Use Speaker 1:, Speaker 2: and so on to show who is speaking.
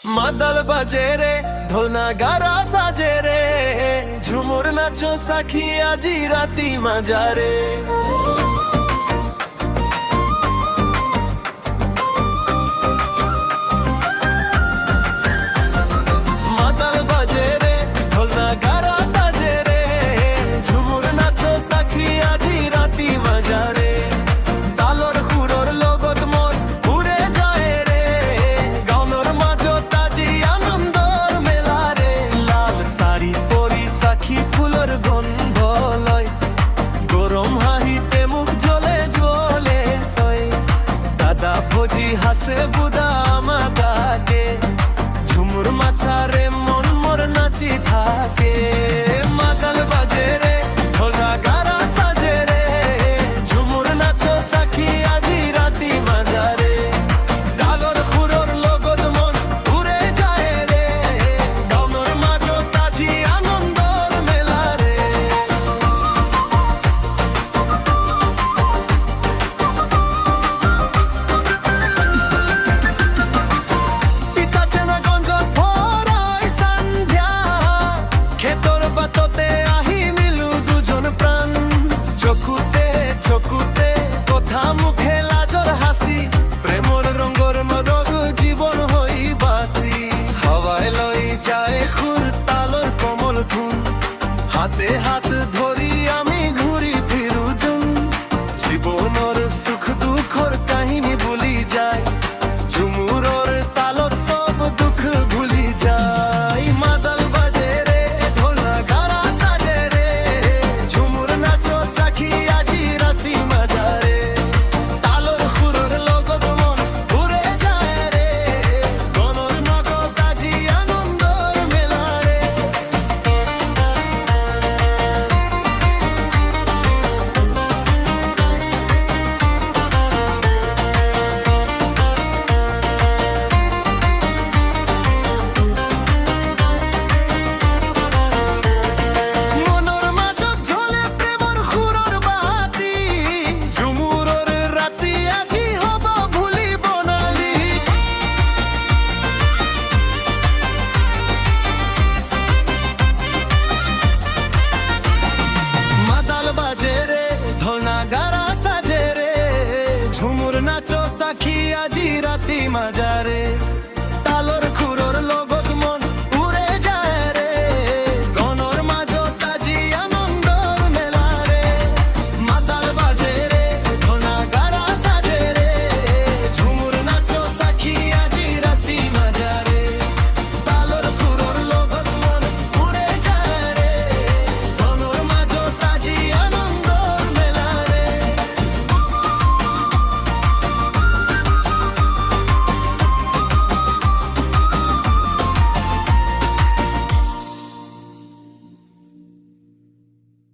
Speaker 1: মাদল বাজে রে ঢোল নাগারা সাজে রে ঝুমুর নাচো সাখী আজি রাতি মাজারে মাদল বাজে রে ঢোল নাগারা সাজে রে ঝুমুর নাচো সাখী আজি রাতি মাজারে তালর খুরর লগত মন উড়ে যায় রে গাওনর মাঝো তাজি আনন্দর মেলা রে লাল শাড়ি পরি সাখী ফুলর গন্ধ লয় গরম হাহিতে মুখ জ্বলে জ্বলে সয় দাদা ভোজি হাসে বুদা আমাকে ঝুমুর মাছারে মন মোর নাচি থাকে।